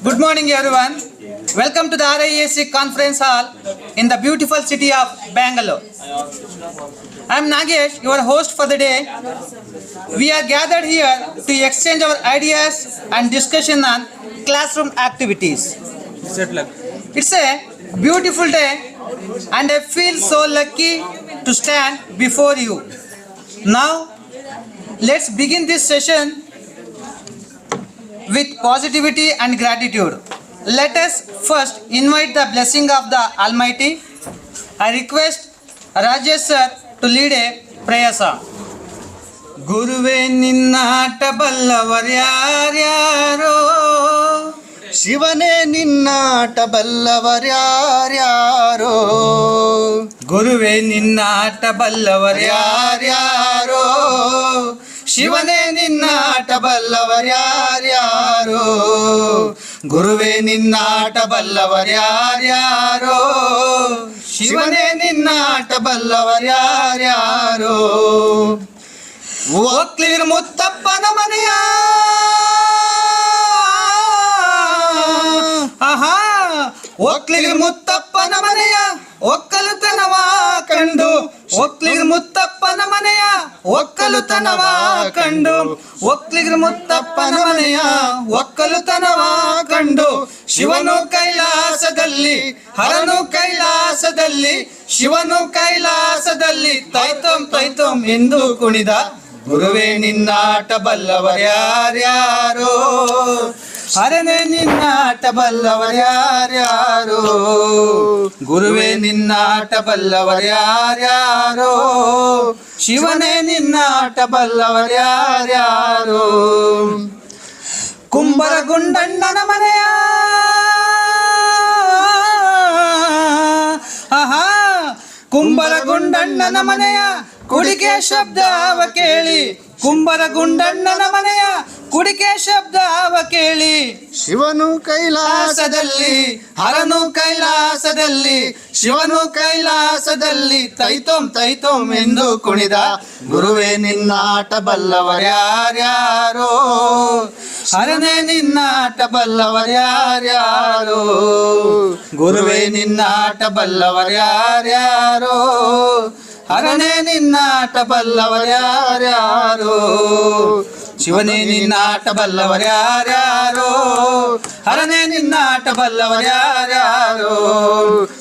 Good morning, everyone. Welcome to the Riesi conference hall in the beautiful city of Bengaluru. I am Nagesh, your host for the day. We are gathered here to exchange our ideas and discussion on classroom activities. It's a beautiful day and I feel so lucky to stand before you. Now, let's begin this session with positivity and gratitude. Let us first invite the blessing of the Almighty. I request Rajesh sir to lead a prayer song. ಗುರುವೇ ನಿನ್ನಾಟ ಬಲ್ಲವರ್ಯಾರ್ಯಾರೋ ಶಿವನೇ ನಿನ್ನಾಟ ಬಲ್ಲವರ್ಯಾರ್ಯಾರೋ ಗುರುವೇ ನಿನ್ನಾಟ ಬಲ್ಲವರ್ಯಾರ್ಯಾರೋ ಶಿವನೇ ನಿನ್ನಾಟ ಬಲ್ಲವರ್ಯಾರ್ಯಾರೋ ಗುರುವೇ ನಿನ್ನಾಟ ಬಲ್ಲವರ್ಯಾರ್ಯಾರೋ ಶಿವನೇ ನಿನ್ನಾಟ ಬಲ್ಲವರ್ಯಾರ್ಯಾರೋ ಒಕ್ಲಿರ್ ಮುತ್ತಪ್ಪನ ಮನೆಯ ಆಹಾ ಒಕ್ಲಿರ್ ಮುತ್ತಪ್ಪನ ಮನೆಯ ಒಕ್ಕಲುತನವ ಕಂಡು ಒಕ್ಲಿಗರ್ ಮುತ್ತಪ್ಪನ ಮನೆಯ ಒಕ್ಕಲುತನವ ಕಂಡು ಒಕ್ಲಿಗರ್ ಮುತ್ತಪ್ಪನ ಮನೆಯ ಒಕ್ಕಲುತನವ ಕಂಡು ಶಿವನು ಕೈಲಾಸದಲ್ಲಿ ಹರನು ಕೈಲಾಸದಲ್ಲಿ ಶಿವನು ಕೈಲಾಸದಲ್ಲಿ ತೈತಂ ತೈತಂ ಎಂದು ಕುಣಿದ ಗುರುವೇ ನಿನ್ನಾಟ ಬಲ್ಲವರ್ಯಾರ್ಯಾರೋ ಹರನೇ ನಿನ್ನಾಟ ಬಲ್ಲವರ್ಯಾರ್ಯಾರೋ ಗುರುವೇ ನಿನ್ನಾಟ ಬಲ್ಲವರ್ಯಾರ್ಯಾರೋ ಶಿವನೇ ನಿನ್ನಾಟ ಬಲ್ಲವರ್ಯಾರ್ಯಾರೋ ಕುಂಬರಗುಂಡಣ್ಣನ ಮನೆಯ ಆಹಾ ಕುಂಬರಗುಂಡಣ್ಣನ ಮನೆಯ ಕುಡಿಕೆ ಶಬ್ದವ ಕೇಳಿ ಕುಂಬರಗುಂಡಣ್ಣನ ಮನೆಯ ಕುಡಿಕೆ ಶಬ್ದವ ಕೇಳಿ ಶಿವನು ಕೈಲಾಸದಲ್ಲಿ ಹರನು ಕೈಲಾಸದಲ್ಲಿ ಶಿವನು ಕೈಲಾಸದಲ್ಲಿ ತೈತೋಂ ತೈತೋಂ ಎಂದು ಕುಣಿದ ಗುರುವೇ ನಿನ್ನಾಟ ಬಲ್ಲವರ್ಯಾರ್ಯಾರೋ ಹರನೇ ನಿನ್ನಾಟ ಬಲ್ಲವರ್ಯಾರ್ಯಾರೋ ಗುರುವೇ ನಿನ್ನಾಟ ಬಲ್ಲವರ್ಯಾರ್ಯಾರೋ ಹರನೇ ನಿನ್ನಾಟ ಬಲ್ಲವರ್ಯಾರ್ಯಾರೋ ಶಿವನೇ ನಿನ್ನಾಟ ಬಲ್ಲವರ್ಯಾರ್ಯಾರೋ ಹರನೇ ನಿನ್ನಾಟ ಬಲ್ಲವರ್ಯಾರ್ಯಾರೋ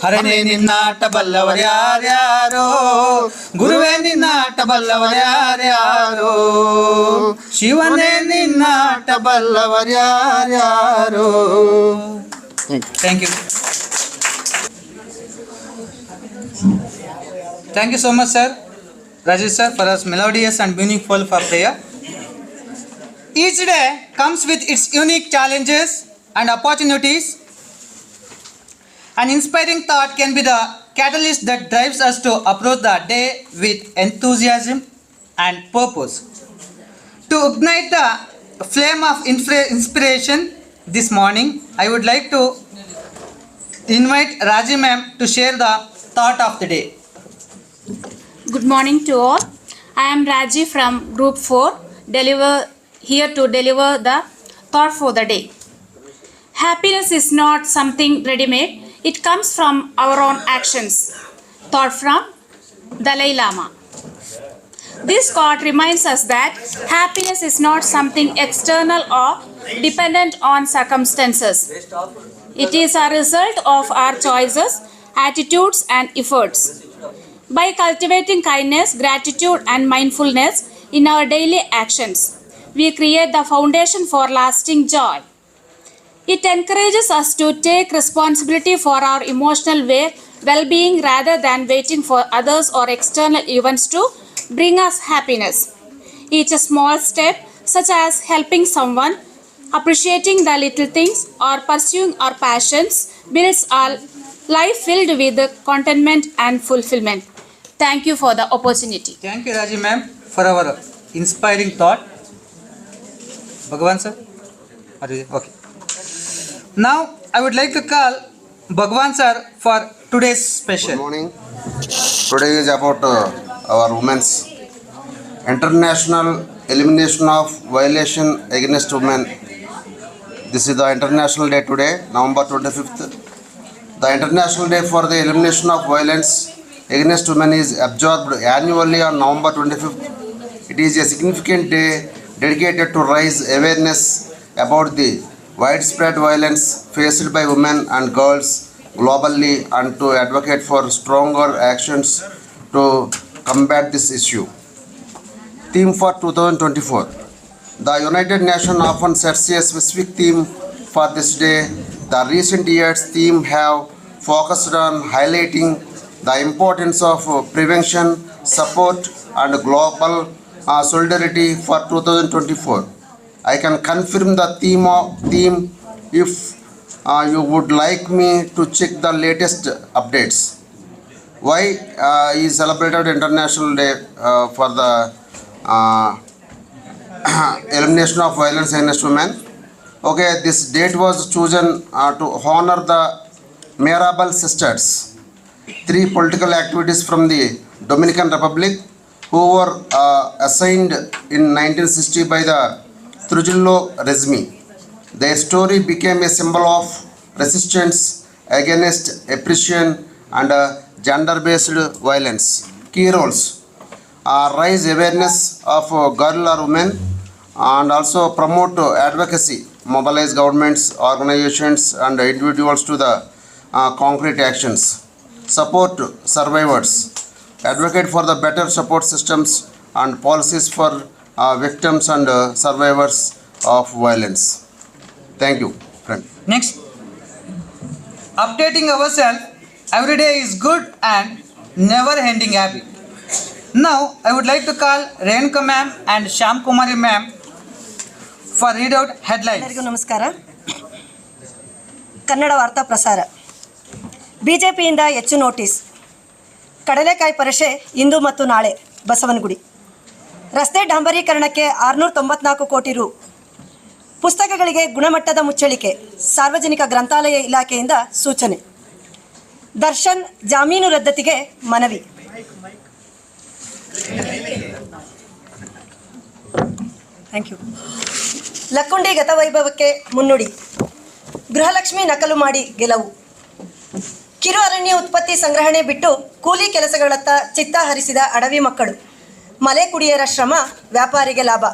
ಹರನೇ ನಿನ್ನಾಟ ಬಲ್ಲವರ್ಯಾರ್ಯಾರೋ ಗುರುವೇ ನಿನ್ನಾಟ ಬಲ್ಲವರ್ಯಾರ್ಯಾರೋ ಶಿವನೇ ನಿನ್ನಾಟ ಬಲ್ಲವರ್ಯಾರ್ಯಾರೋ. Thank you. Thank you so much, sir. Rajesh sir, for us melodious and meaningful for prayer. Each day comes with its unique challenges and opportunities. An inspiring thought can be the catalyst that drives us to approach the day with enthusiasm and purpose. To ignite the flame of inspiration this morning, I would like to invite Raji ma'am to share the thought of the day. Good morning to all. I am Raji from Group 4, here to deliver the thought for the day. Happiness is not something ready-made. It comes from our own actions. Thought from Dalai Lama. This quote reminds us that happiness is not something external or dependent on circumstances. It is a result of our choices, attitudes, and efforts. By cultivating kindness, gratitude, and mindfulness in our daily actions, we create the foundation for lasting joy. It encourages us to take responsibility for our emotional well-being rather than waiting for others or external events to bring us happiness. Each small step, such as helping someone, appreciating the little things, or pursuing our passions, builds a life filled with contentment and fulfillment. Thank you for the opportunity. Thank you, Raji ma'am, for our inspiring thought. Bhagwan sir? Okay. Now, I would like to call Bhagwan sir for today's special. Good morning. Today is about our women's International Elimination of Violation Against Women This is the International Day today, November 25th. The International Day for the Elimination of Violence Against Women is observed annually on November 25th. It is a significant day dedicated to raise awareness about the widespread violence faced by women and girls globally and to advocate for stronger actions to combat this issue. Theme for 2024. The United Nations often sets a specific theme for this day. The recent years' theme have focused on highlighting the importance of prevention, support and global solidarity for 2024. I can confirm the theme if you would like me to check the latest updates. Why is celebrated International Day for the elimination of violence against women? Okay, this date was chosen to honor the Mirabal sisters, 3 political activities from the Dominican Republic who were assigned in 1960 by the Trujillo regime. Their story became a symbol of resistance against oppression and gender-based violence. Key roles: raise awareness of girl or women and also promote advocacy, mobilize governments, organizations and individuals to the concrete actions. Support survivors, advocate for the better support systems and policies for victims and survivors of violence. Thank you, friend. Next, updating ourselves every day is good and never ending habit. Now, I would like to call Renuka ma'am and Shyam Kumari ma'am for read out headlines. ಎಲ್ಲರಿಗೂ ನಮಸ್ಕಾರ. ಕನ್ನಡ ವಾರ್ತಾ ಪ್ರಸಾರ. ಬಿಜೆಪಿಯಿಂದ ಹೆಚ್ಚು notice. ಕಡಲೆಕಾಯಿ ಪರೀಕ್ಷೆ ಇಂದು ಮತ್ತು ನಾಳೆ ಬಸವನಗುಡಿ. ರಸ್ತೆ ಡಾಂಬರೀಕರಣಕ್ಕೆ 694 ಕೋಟಿ ರು. ಪುಸ್ತಕಗಳಿಗೆ ಗುಣಮಟ್ಟದ ಮುಚ್ಚಳಿಕೆ, ಸಾರ್ವಜನಿಕ ಗ್ರಂಥಾಲಯ ಇಲಾಖೆಯಿಂದ ಸೂಚನೆ. ದರ್ಶನ್ ಜಾಮೀನು ರದ್ದತಿಗೆ ಮನವಿ. Thank you. ಲಕ್ಕುಂಡಿ ಗತವೈಭವಕ್ಕೆ ಮುನ್ನುಡಿ. ಗೃಹಲಕ್ಷ್ಮಿ ನಕಲು ಮಾಡಿ ಗೆಲುವು. ಕಿರು ಅರಣ್ಯ ಉತ್ಪತ್ತಿ ಸಂಗ್ರಹಣೆ ಬಿಟ್ಟು ಕೂಲಿ ಕೆಲಸಗಳತ್ತ ಚಿತ್ತ ಹರಿಸಿದ ಅಡವಿ ಮಕ್ಕಳು. ಮಲೆ ಕುಡಿಯರ ಶ್ರಮ ವ್ಯಾಪಾರಿಗೆ ಲಾಭ.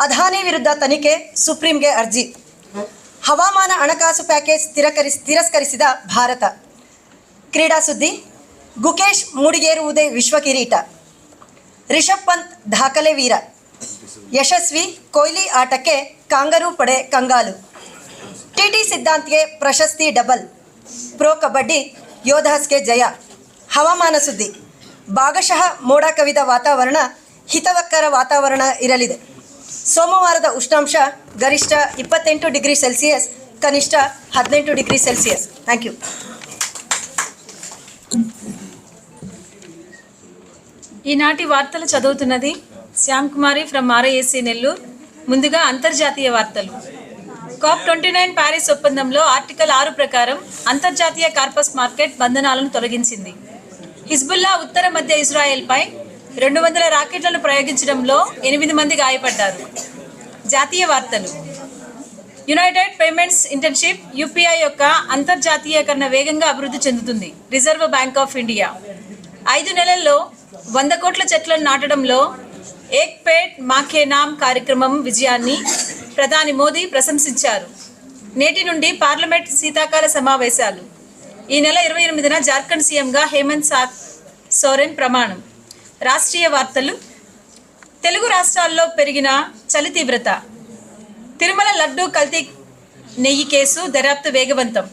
ಅದಾನಿ ವಿರುದ್ಧ ತನಿಖೆ, ಸುಪ್ರೀಂಗೆ ಅರ್ಜಿ. ಹವಾಮಾನ ಹಣಕಾಸು ಪ್ಯಾಕೇಜ್ ತಿರಸ್ಕರಿಸಿದ ಭಾರತ. ಕ್ರೀಡಾ ಸುದ್ದಿ. ಗುಕೇಶ್ ಮೂಡಿಗೇರುವುದೇ ವಿಶ್ವ ಕಿರೀಟ. ರಿಷಬ್ ಪಂತ್ ದಾಖಲೆ ವೀರ. ಯಶಸ್ವಿ ಕೊಹ್ಲಿ ಆಟಕ್ಕೆ ಕಾಂಗರೂ ಪಡೆ ಕಂಗಾಲು. ಟಿಟಿ ಸಿದ್ಧಾಂತ್ಗೆ ಪ್ರಶಸ್ತಿ ಡಬಲ್. ಪ್ರೊ ಕಬಡ್ಡಿ ಯೋಧಾಸ್ಗೆ ಜಯ. ಹವಾಮಾನ ಸುದ್ದಿ. ಭಾಗಶಃ ಮೋಡ ಕವಿದ ವಾತಾವರಣ, ಹಿತಕರ ವಾತಾವರಣ ಇರಲಿದೆ. ಸೋಮವಾರದ ಉಷ್ಣಾಂಶ ಗರಿಷ್ಠ 28 ಡಿಗ್ರಿ ಸೆಲ್ಸಿಯಸ್, ಕನಿಷ್ಠ 18 ಡಿಗ್ರಿ ಸೆಲ್ಸಿಯಸ್. Thank you. ఈనాటి వార్తలు చదువుతున్నది శ్యామ్ కుమారి ఫ్రమ్ ఆర్ఐఎస్సి నెల్లూరు. ముందుగా అంతర్జాతీయ వార్తలు. COP29 ప్యారిస్ ఒప్పందంలో ఆర్టికల్ 6 ప్రకారం అంతర్జాతీయ కార్పస్ మార్కెట్ బంధనాలను తొలగించింది. హిజ్బుల్లా ఉత్తర మధ్య ఇజ్రాయెల్పై 200 రాకెట్లను ప్రయోగించడంలో 8 మంది గాయపడ్డారు. జాతీయ వార్తలు. యునైటెడ్ పేమెంట్స్ ఇంటర్న్షిప్ యూపీఐ యొక్క అంతర్జాతీయకరణ వేగంగా అభివృద్ధి చెందుతుంది. రిజర్వ్ బ్యాంక్ ఆఫ్ ఇండియా 5 నెలల్లో 100 కోట్ల చెట్లను నాటడంలో ఏక్ పేడ్ మాకే నామ్ కార్యక్రమం విజయాన్ని ప్రధాని మోదీ ప్రశంసించారు. నేటి నుండి పార్లమెంట్ శీతాకాల సమావేశాలు. ఈ నెల 28న జార్ఖండ్ సీఎంగా హేమంత్ సోరెన్ ప్రమాణం. రాష్ట్రీయ వార్తలు. తెలుగు రాష్ట్రాల్లో పెరిగిన చలి తీవ్రత. తిరుమల లడ్డూ కల్తీ నెయ్యి కేసు దర్యాప్తు వేగవంతం.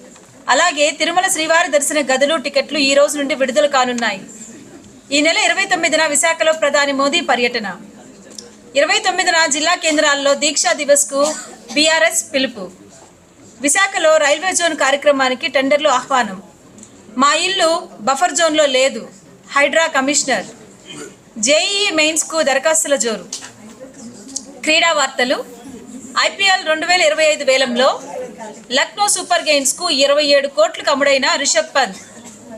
అలాగే తిరుమల శ్రీవారి దర్శన గదులు టికెట్లు ఈ రోజు నుండి విడుదల కానున్నాయి. ఈ నెల 29న విశాఖలో ప్రధాని మోదీ పర్యటన. 29న జిల్లా కేంద్రాల్లో దీక్షా దివస్కు బీఆర్ఎస్ పిలుపు. విశాఖలో రైల్వే జోన్ కార్యక్రమానికి టెండర్లు ఆహ్వానం. మా ఇల్లు బఫర్ జోన్లో లేదు, హైడ్రా కమిషనర్. జేఈఈ మెయిన్స్కు దరఖాస్తుల జోరు. క్రీడా వార్తలు. ఐపీఎల్ 2025 వేలంలో లక్నో సూపర్ జైంట్స్కు 27 కోట్లకు అమ్ముడైన రిషబ్ పంత్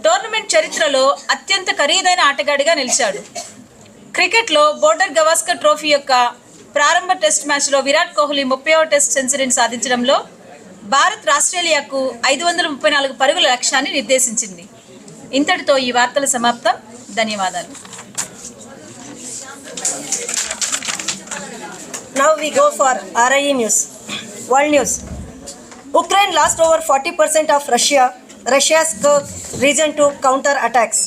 టోర్నమెంట్ చరిత్రలో అత్యంత ఖరీదైన ఆటగాడిగా నిలిచాడు. క్రికెట్లో బోర్డర్ గవాస్కర్ ట్రోఫీ యొక్క ప్రారంభ టెస్ట్ మ్యాచ్లో విరాట్ కోహ్లీ 30వ టెస్ట్ సెంచరీని సాధించడంలో భారత్ ఆస్ట్రేలియాకు 534 పరుగుల లక్ష్యాన్ని నిర్దేశించింది. ఇంతటితో ఈ వార్తల సమాప్తం. ధన్యవాదాలు. Now we go for RIE news. World news. Ukraine lost over 40% of Russia's region to counter attacks.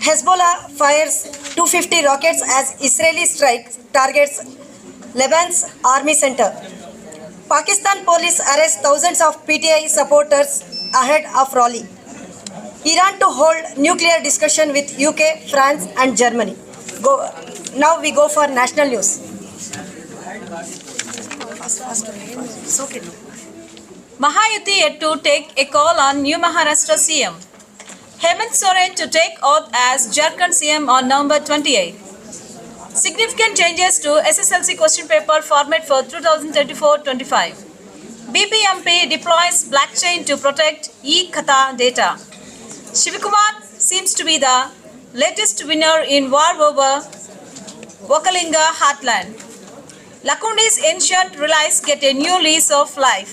Hezbollah fires 250 rockets as Israeli strikes targets Lebanon's army center. Pakistan police arrest thousands of PTI supporters ahead of rally. Iran to hold nuclear discussion with UK, France and Germany. Now we go for national news. Mahayuti yet to take a call on new Maharashtra CM. Hemant Soren to take oath as Jharkhand CM on November 28. Significant changes to SSLC question paper format for 2024-25. BBMP deploys blockchain to protect e-Khata data. Shivakumar seems to be the latest winner in war over Vokalinga heartland. Lakundi's ancient relics get a new lease of life.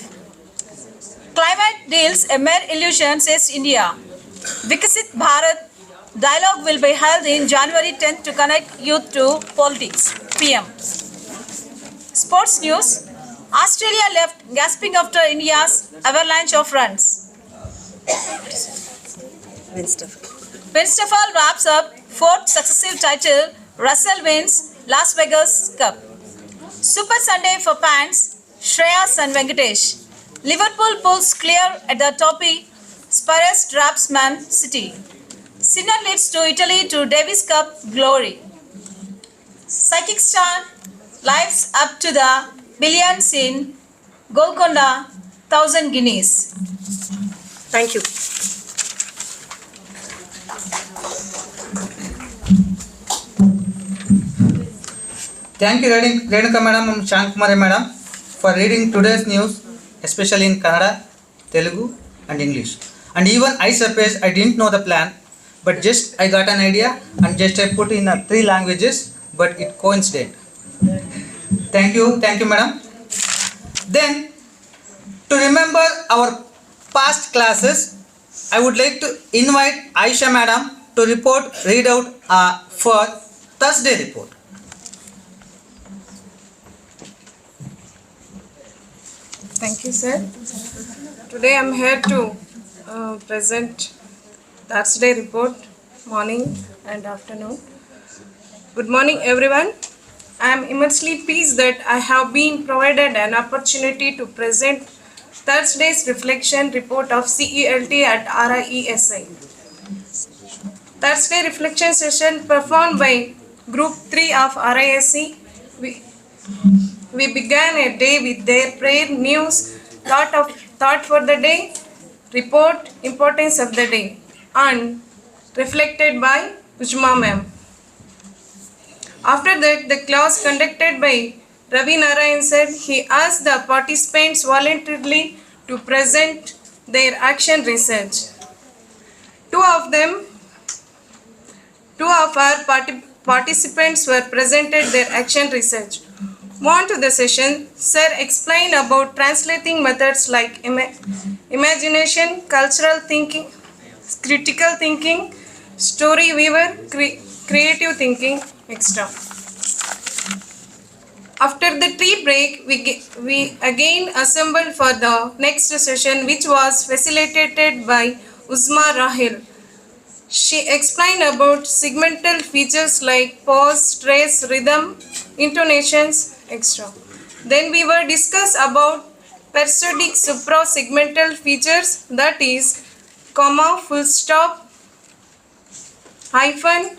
Climate deals a mere illusion, says India. Vikasit Bharat dialogue will be held in January 10th to connect youth to politics. PM. Sports news. Australia left gasping after India's avalanche of runs. Winstafal wraps up fourth successive title. Russell wins Las Vegas Cup. Super Sunday for Pants. Shreyas and Venkatesh. Liverpool pulls clear at the toppy. Spurs drops Man City. Sinner leads to Italy to Davis Cup glory. Psychic star lives up to the billions in Golconda, 1,000 guineas. Thank you. Thank you, Renuka Madam and Shankumari Madam, for reading today's news, especially in Kannada, Telugu and English. And even I surprised, I didn't know the plan, but just I got an idea and just I put in 3 languages, but it coincided. Thank you Madam. Then, to remember our past classes, I would like to invite Aisha Madam to read out for Thursday report. Thank you, sir. Today I'm here to present Thursday report, morning and afternoon. Good morning, everyone. I am immensely pleased that I have been provided an opportunity to present Thursday's reflection report of CELT at RIESI. Thursday reflection session performed by Group 3 of RISC. We began a day with their prayer, news, thought for the day, report, importance of the day, and reflected by Ujma ma'am. After that, the class conducted by Ravi Narayan said he asked the participants voluntarily to present their action research. Two of our participants were presented their action research. On to the session, Sir explained about translating methods like imagination, cultural thinking, critical thinking, story weaver, creative thinking, etc. After the tea break, we again assembled for the next session, which was facilitated by Uzma Rahil. She explained about segmental features like pause, stress, rhythm, intonations, etc. Then we were discussed about periodic supra-segmental features, that is, comma, full stop, hyphen,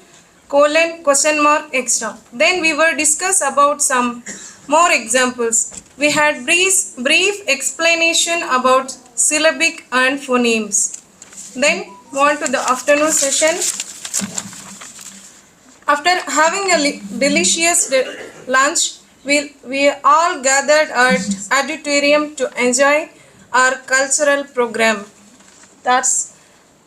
colon, question mark, etc. Then we were discussed about some more examples. We had brief explanation about syllabic and phonemes. Then on to the afternoon session. After having a delicious lunch, we all gathered at auditorium to enjoy our cultural program.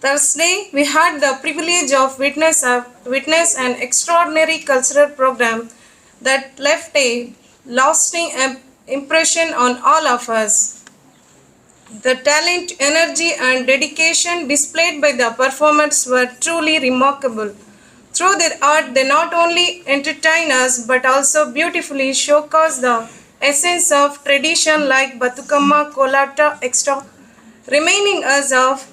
Thursday, we had the privilege of witness an extraordinary cultural program that left a lasting impression on all of us. The talent, energy, and dedication displayed by the performers were truly remarkable. Through their art, they not only entertain us but also beautifully showcase the essence of tradition like Batukamma, Kolata, etc., remaining us of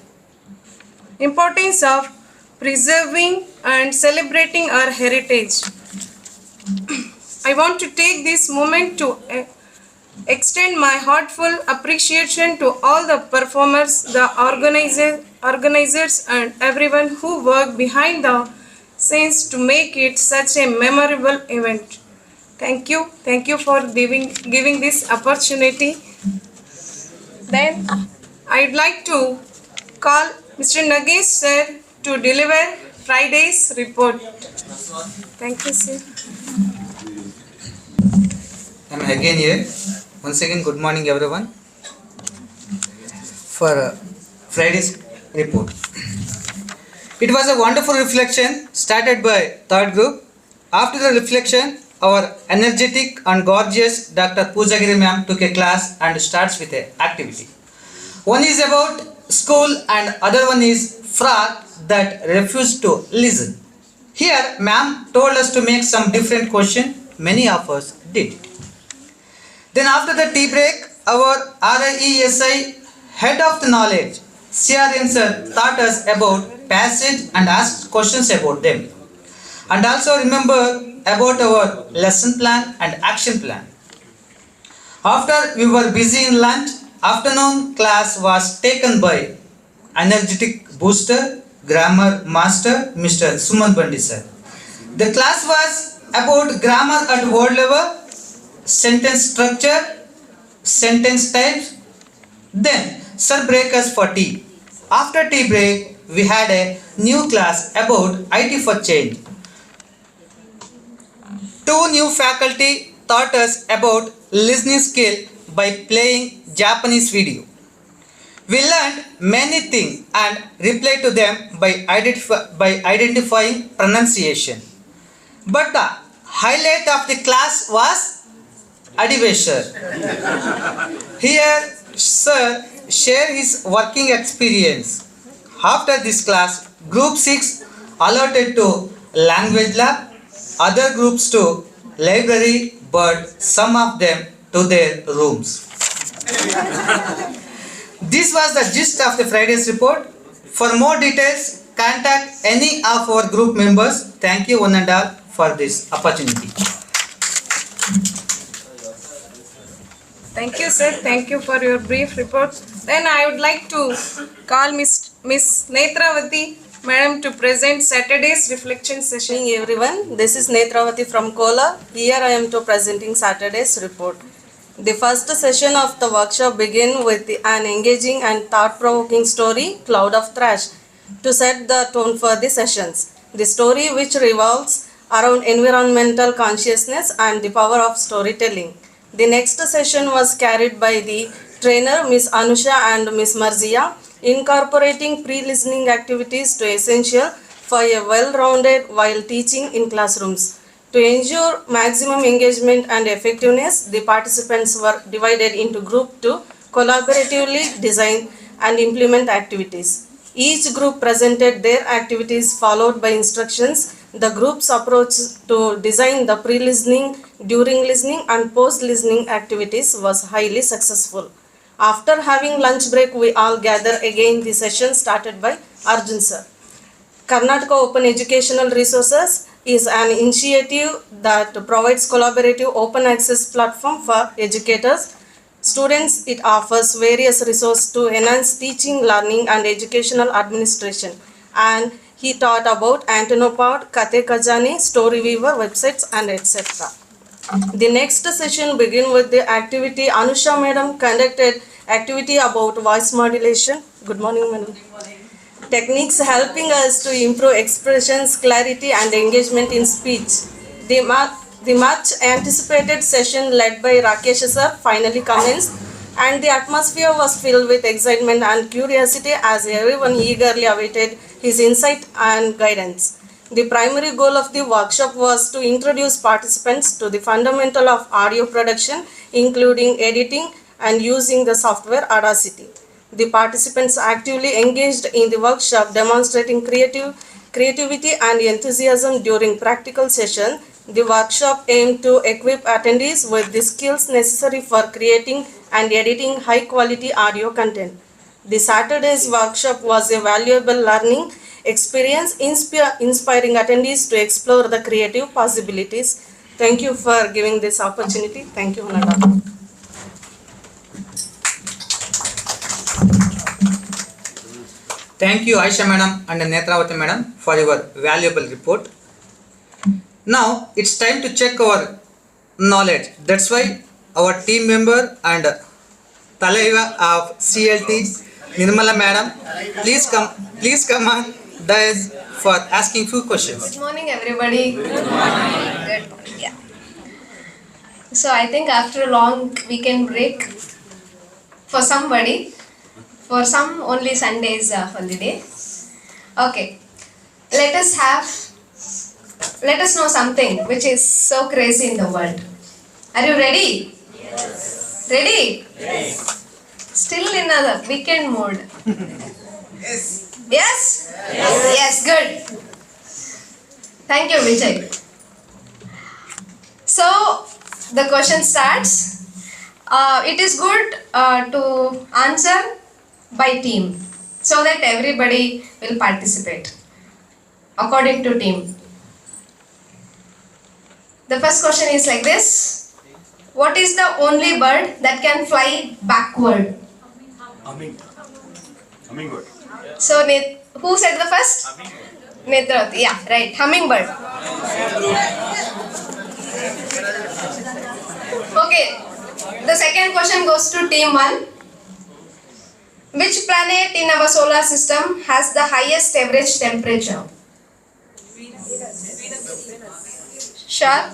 importance of preserving and celebrating our heritage. I want to take this moment to extend my heartfelt appreciation to all the performers, the organizers and everyone who worked behind the scenes to make it such a memorable event. Thank you for giving this opportunity. Then I'd like to call Mr. Nagesh sir to deliver Friday's report. Thank you, sir. I'm again here. Once again, good morning everyone. For Friday's report. It was a wonderful reflection started by third group. After the reflection, our energetic and gorgeous Dr. Poojagiri ma'am took a class and starts with an activity. One is about school and other one is frog that refused to listen. Here, ma'am told us to make some different question. Many of us did. Then after the tea break, our RIESI head of the knowledge, CRN sir, taught us about passage and asked questions about them. And also remember about our lesson plan and action plan. After we were busy in lunch, afternoon class was taken by energetic booster, grammar master, Mr. Suman Bandi sir. The class was about grammar at word level, sentence structure, sentence types. Then sir break us for tea. After tea break, we had a new class about IT for change. Two new faculty taught us about listening skill by playing Japanese video. We learned many things and replied to them by identifying pronunciation. But the highlight of the class was Adiveshwar. Here, sir shared his working experience. After this class, group 6 allotted to language lab, other groups to library, but some of them to their rooms. This was the gist of the Friday's report. For more details, contact any of our group members. Thank you one and all for this opportunity. Thank you, sir. Thank you for your brief report. Then I would like to call Miss Netravati Madam to present Saturday's reflection session. Good evening everyone. This is Netravati from Kola. Here I am to presenting Saturday's report. The first session of the workshop began with an engaging and thought-provoking story, Cloud of Trash, to set the tone for the sessions. The story, which revolves around environmental consciousness and the power of storytelling. The next session was carried by the trainer Miss Anusha and Miss Marzia, incorporating pre-listening activities to essential for a well-rounded while teaching in classrooms. To ensure maximum engagement and effectiveness, the participants were divided into groups to collaboratively design and implement activities. Each group presented their activities followed by instructions. The group's approach to design the pre-listening, during listening and post-listening activities was highly successful. After having lunch break, we all gathered again. The session started by Arjun sir. Karnataka Open Educational Resources is an initiative that provides collaborative open access platform for educators, students. It offers various resources to enhance teaching, learning and educational administration. And he taught about Antonopod, Kate Kajani, Storyweaver, websites and etc. The next session began with the activity. Anusha madam conducted activity about voice modulation. Good morning madam. Techniques helping us to improve expressions, clarity and engagement in speech. The much anticipated session led by Rakesh sir finally commenced, and the atmosphere was filled with excitement and curiosity as everyone eagerly awaited his insight and guidance. The primary goal of the workshop was to introduce participants to the fundamental of audio production, including editing and using the software Audacity. The participants actively engaged in the workshop, demonstrating creativity and enthusiasm during practical session. The workshop aimed to equip attendees with the skills necessary for creating and editing high-quality audio content. The Saturday's workshop was a valuable learning experience, inspiring attendees to explore the creative possibilities. Thank you for giving this opportunity. Thank you, Madam. Thank you, Aisha madam and Netravati madam, for your valuable report. Now it's time to check our knowledge. That's why our team member and Talaiva of CLT, Nirmala madam, please come on dais for asking few questions. Good morning, everybody. Good morning. Yeah. So I think after a long weekend break, for somebody, for some only Sunday is a holiday. Okay. Let us know something which is so crazy in the world. Are you ready? Yes. Ready? Yes. Still in a weekend mode. Yes. Yes? Yes. Yes, good. Thank you, Vijay. So, the question starts. It is good to answer by team so that everybody will participate according to team. The first question is like this. What is the only bird that can fly backward? Hummingbird. So, who said the first? Netravati. Yeah, right. Hummingbird. Okay. The second question goes to team 1. Which planet in our solar system has the highest average temperature? Sure?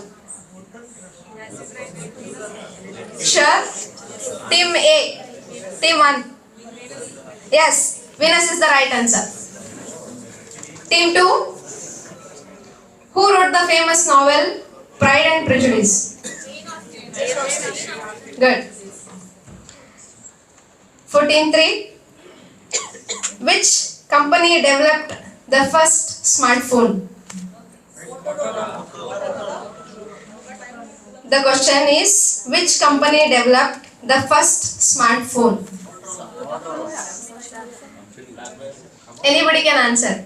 Sure? Team A. Team 1. Yes, Venus is the right answer. Team 2. Who wrote the famous novel Pride and Prejudice? Good. For team 3. Which company developed the first smartphone? The question is, which company developed the first smartphone? Anybody can answer.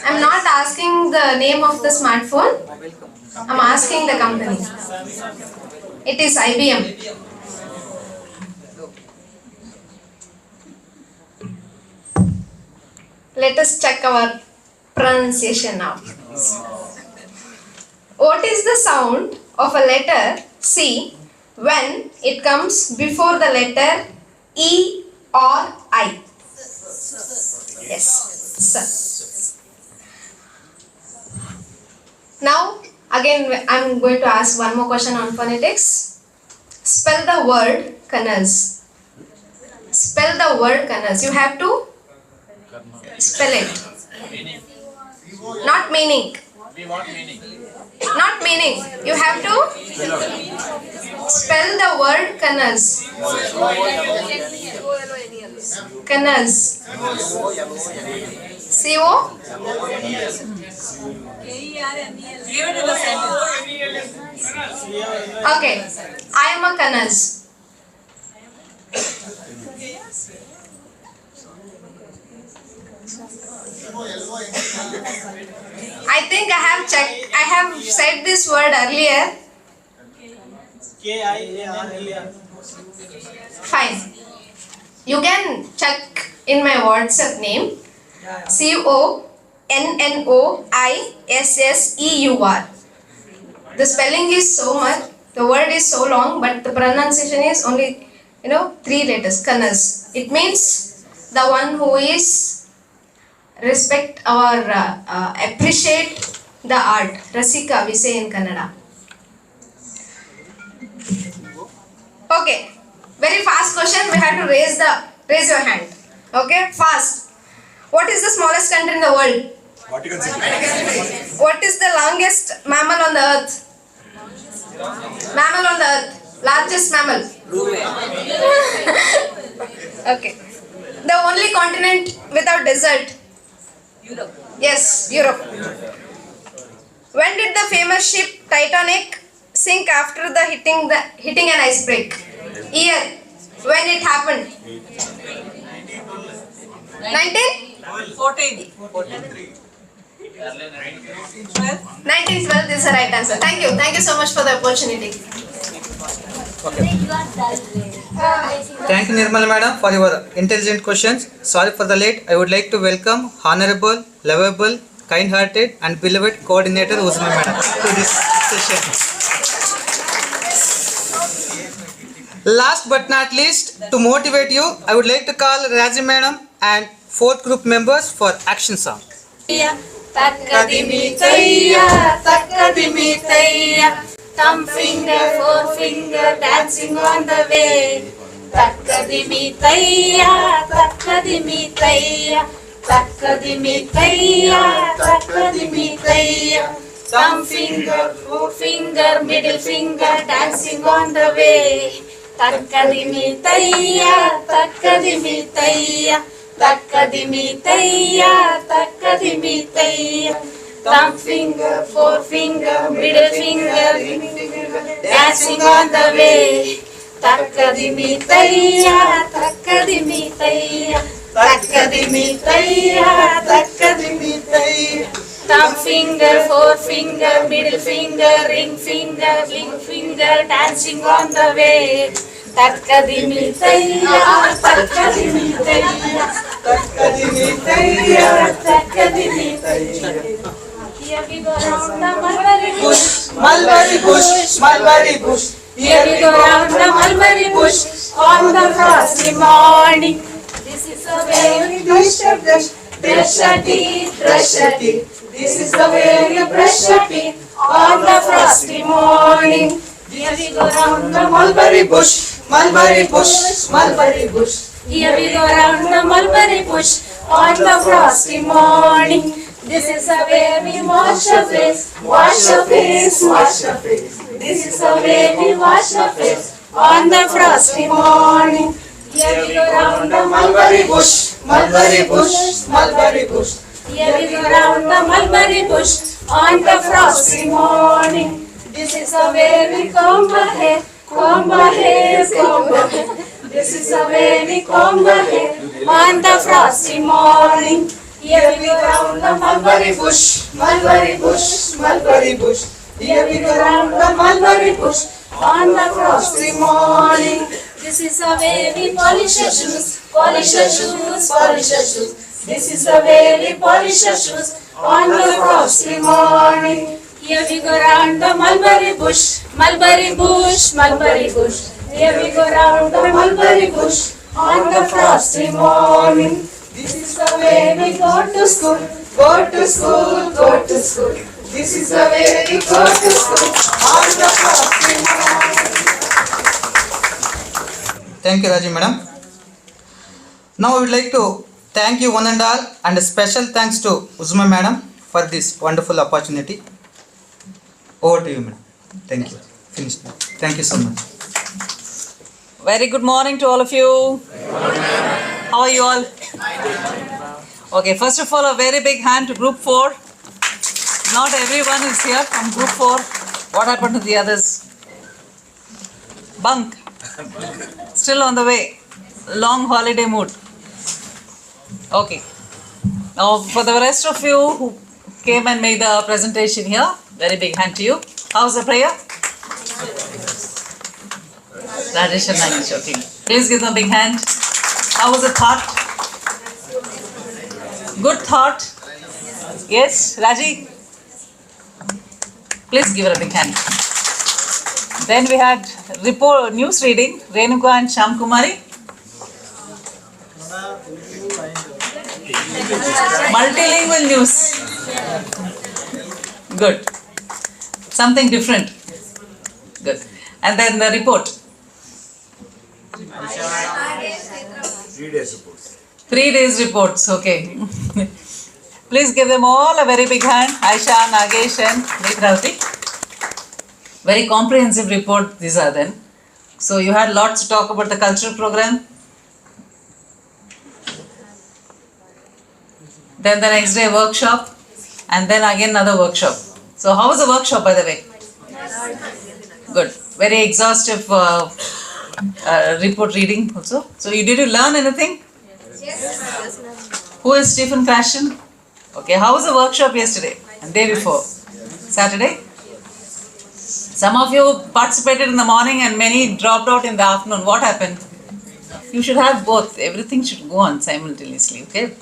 I'm not asking the name of the smartphone. I'm asking the company. It is IBM. Let us check our pronunciation now. What is the sound of a letter C when it comes before the letter E or I? Yes, sir. Now, again, I'm going to ask one more question on phonetics. Spell the word canals. Spell the word canals. You have to spell it. Not meaning. Not meaning. You have to spell the word canals. Canals. C-O? Okay. I am a canals. I think I have said this word earlier. Fine. You can check in my WhatsApp name. CONNOISSEUR. The spelling is so much, the word is so long, but the pronunciation is only, 3 letters, Kanas. It means the one who is respect or appreciate the art. Rasika, we say in Kannada. Okay, very fast question. We have to raise your hand. Okay, fast. What is the smallest country in the world? Vatican City. What is the longest mammal on the earth? Mammal on the earth. Largest mammal. Okay. The only continent without desert. Europe. Yes, Europe. When did the famous ship Titanic sink after the hitting an iceberg? Year. When it happened? 1912 is the right answer. Thank you. Thank you so much for the opportunity. Thank you, Nirmal Madam, for your intelligent questions. Sorry for the late. I would like to welcome Honorable, Lovable, Kind-hearted and beloved Coordinator Uzma Madam to this session. Last but not least, to motivate you, I would like to call Raji Madam and 4th group members for action song. Thumb finger, forefinger, dancing on the way. Takkadimi tayya, takkadimi tayya, takkadimi tayya, takkadimi tayya. Thumb finger, forefinger, middle finger, dancing on the way. Takkadimi tayya, takkadimi tayya, takkadimi tayya, takkadimi tayya. Thumb finger, forefinger, middle finger, dancing on the way. Takkadimi tayya, takkadimi tayya, takkadimi tayya, takkadimi tayya. Thumb finger, forefinger, middle finger, ring finger, dancing on the way. Takkadimi tayya, takkadimi tayya, takkadimi tayya, takkadimi tayya. Here we go round the mulberry bush, mulberry bush, mulberry bush. Here we go round the mulberry bush on the frosty morning. This is the way we brush your teeth, brush your teeth. This is the way you brush your teeth on the frosty morning. Here we go round the mulberry bush, mulberry bush, mulberry bush. Here we go round the mulberry bush on the frosty morning. This is the way we wash our face, wash our face, wash our face. This is the way we wash our face on the frosty morning. Here we go round the mulberry bush, mulberry bush, mulberry bush. Here we go round the mulberry bush on the frosty morning. This is the way we comb our hair, comb our hair, comb our hair. This is the way we comb our hair on the frosty morning. Here we go round the mulberry bush, mulberry bush, mulberry bush. Here we go round the mulberry bush on the frosty morning. This is the way we polish our shoes, polish our shoes, polish our shoes. This is the way we polish our shoes on the frosty morning. Here we go round the mulberry bush, mulberry bush, mulberry bush. Here we go round the mulberry bush on the frosty morning. This is the way we go to school, go to school, go to school. This is the way we go to school on the frosty morning. Thank you, Raji Madam. Now I would like to thank you one and all, and a special thanks to Uzma Madam for this wonderful opportunity. Over to you, Madam. Thank you. Finished now. Thank you so much. Very good morning to all of you. How are you all? Okay, first of all, a very big hand to Group 4. Not everyone is here from Group 4. What happened to the others? Bunk. Still on the way. Long holiday mood. Okay. Now, for the rest of you who came and made the presentation here, very big hand to you. How's the prayer? Rajesh and Nagesh, okay. Please give them a big hand. How was the thought? Good thought? Yes, Raji? Please give her a big hand. Then we had report, news reading, Renuka and Sham Kumari. Multilingual news. Good. Something different. Good. And then the report. 3 days report. 3 days reports, okay. Please give them all a very big hand. Aisha, Nagesh and Netrauti. Very comprehensive report these are then. So you had lots to talk about the cultural program. Then the next day workshop. And then again another workshop. So how was the workshop, by the way? Good. Very exhaustive report reading also. So did you learn anything? Yes. Who is Stephen Krashen? Okay. How was the workshop yesterday and day before? Saturday? Some of you participated in the morning and many dropped out in the afternoon. What happened? You should have both. Everything should go on simultaneously. Okay.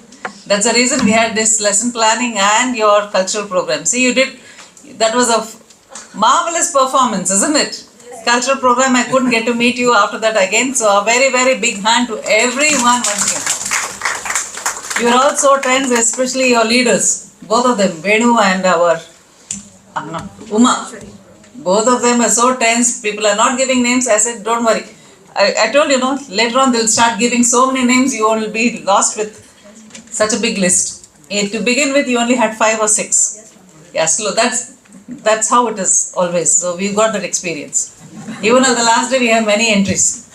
That's the reason we had this lesson planning and your cultural program. See, you did, that was a marvelous performance, isn't it? Cultural program, I couldn't get to meet you after that again. So a very, very big hand to everyone once again. You're all so tense, especially your leaders. Both of them, Venu and our Uma. Both of them are so tense. People are not giving names. I said, don't worry. I told you, later on they'll start giving so many names, you will be lost with such a big list. To begin with, you only had 5 or 6. Yeah, so that's how it is always. So we've got that experience. Even on the last day, we have many entries.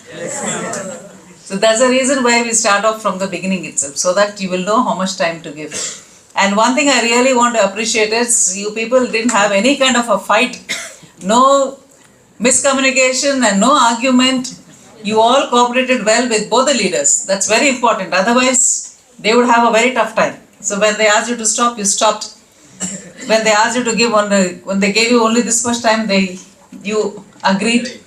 So that's the reason why we start off from the beginning itself, so that you will know how much time to give. And one thing I really want to appreciate is you people didn't have any kind of a fight, no miscommunication and no argument. You all cooperated well with both the leaders. That's very important. Otherwise, they would have a very tough time. So when they asked you to stop, you stopped. When they asked you to give when they gave you only this much time, you agreed.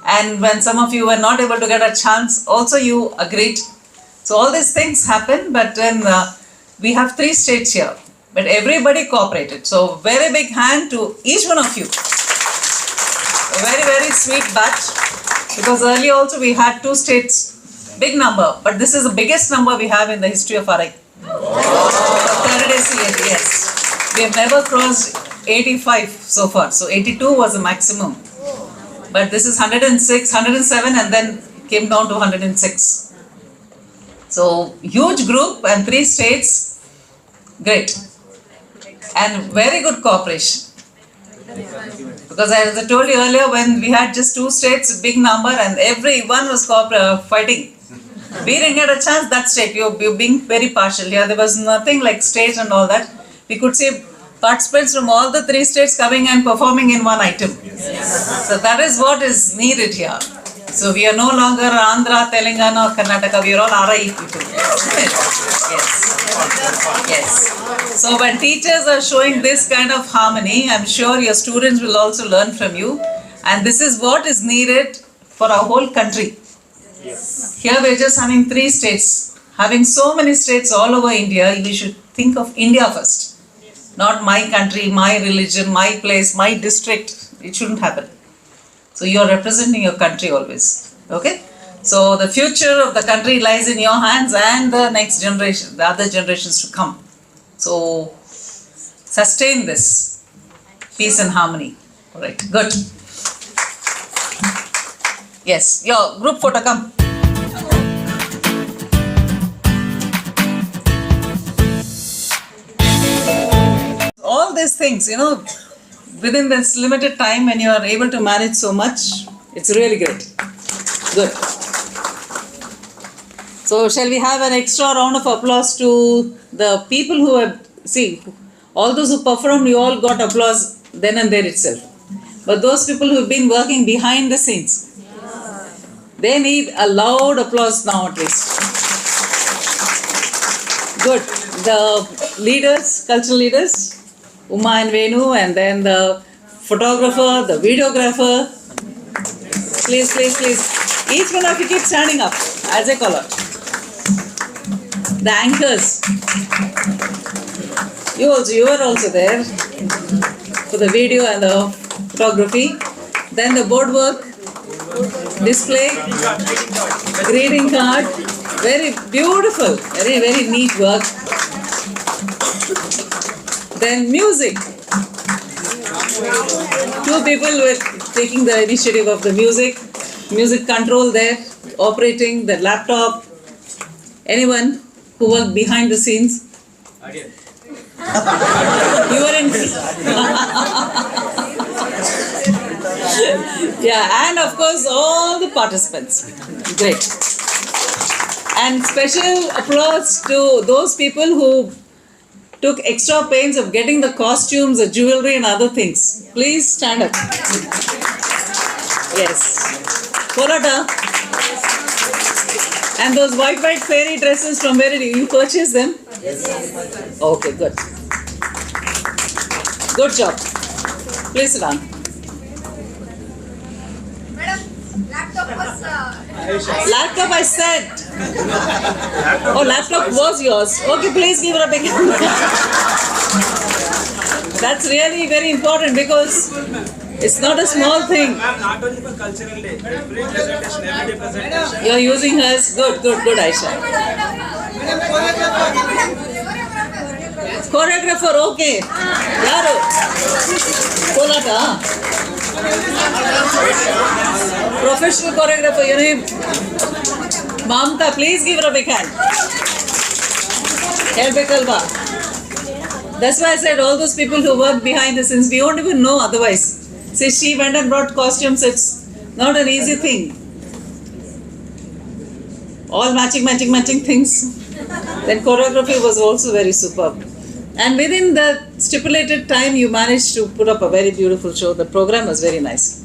And when some of you were not able to get a chance, also you agreed. So all these things happen, but then we have 3 states here. But everybody cooperated. So very big hand to each one of you. A very, very sweet batch. Because earlier also we had 2 states, big number. But this is the biggest number we have in the history of RI. 30 days CELT, yes. We have never crossed 85 so far. So 82 was the maximum. But this is 106, 107 and then came down to 106. So huge group and 3 states, great. And very good cooperation. Because as I told you earlier, when we had just 2 states, big number and everyone was fighting. We didn't get a chance that state, you're being very partial. Yeah, there was nothing like state and all that. We could see participants from all the 3 states coming and performing in one item. Yes. So that is what is needed here. So we are no longer Andhra, Telangana or Karnataka, we are all RI people. Yes. Yes. So when teachers are showing this kind of harmony, I'm sure your students will also learn from you. And this is what is needed for our whole country. Yes. Here we're just having 3 states. Having so many states all over India, we should think of India first. Not my country, my religion, my place, my district. It shouldn't happen. So you're representing your country always. Okay? So the future of the country lies in your hands and the next generation, the other generations to come. So sustain this peace and harmony. All right, good. Yes, your group photo, come. All these things, within this limited time when you are able to manage so much, it's really great. Good. So shall we have an extra round of applause to the people who have, all those who performed, you all got applause then and there itself. But those people who have been working behind the scenes, they need a loud applause now at least. Good. The leaders, cultural leaders, Uma and Venu, and then the photographer, the videographer. Please, please, please. Each one of you keep standing up as I call out. The anchors. You were also there for the video and the photography. Then the board work, display, greeting card. Very beautiful, very, very neat work. Then music. 2 people were taking the initiative of the music control there, operating the laptop. Anyone? who work behind the scenes. You were in. Yeah, and of course all the participants. Great. And special applause to those people who took extra pains of getting the costumes, the jewelry and other things. Please stand up. Yes. Porata. And those white fairy dresses, from where did you purchase them? Yes. Okay, good. Good job. Please sit down. Laptop I said. Oh, laptop was yours. Okay, please give her a big hand. That's really very important because it's not a small thing. Not only for cultural day, every presentation, every day presentation. You're using hers. Good, Aisha. Choreographer, okay. Yaru. Kolata. Professional choreographer, your name? Mamta, please give her a big hand. Kalba. That's why I said all those people who work behind the scenes, we won't even know otherwise. See, she went and brought costumes, it's not an easy thing. All matching things. Then choreography was also very superb. And within the stipulated time, you managed to put up a very beautiful show. The program was very nice.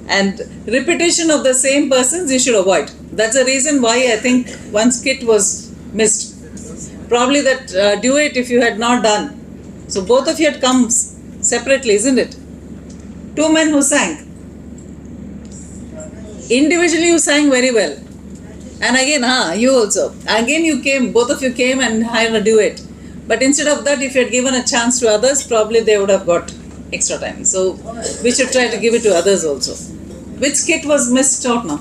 And repetition of the same persons you should avoid. That's the reason why I think one skit was missed. Probably that duet if you had not done. So both of you had come separately, isn't it? Two men who sang. Individually you sang very well. And again, you also. Again you came, both of you came and had a duet. But instead of that, if you had given a chance to others, probably they would have got extra time. So we should try to give it to others also. Which skit was missed out now?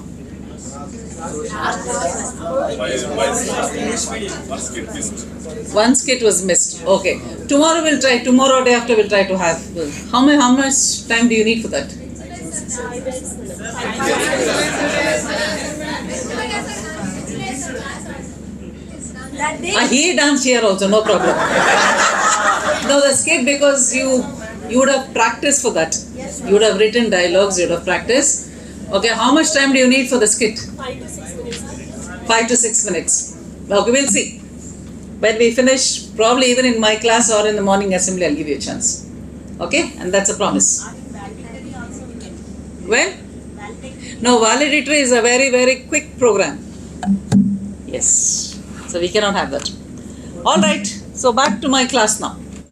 One skit was missed. Okay. Tomorrow we'll try. Tomorrow or day after we'll try to have. How much time do you need for that? He danced here also, no problem. No, the skit because you would have practiced for that. You would have written dialogues, you would have practiced. Okay, how much time do you need for the skit? 5 to 6 minutes. 5 to 6 minutes. Okay, we'll see. When we finish, probably even in my class or in the morning assembly, I'll give you a chance. Okay, and that's a promise. When? No, valedictory is a very, very quick program. Yes. So we cannot have that. All right. So back to my class now.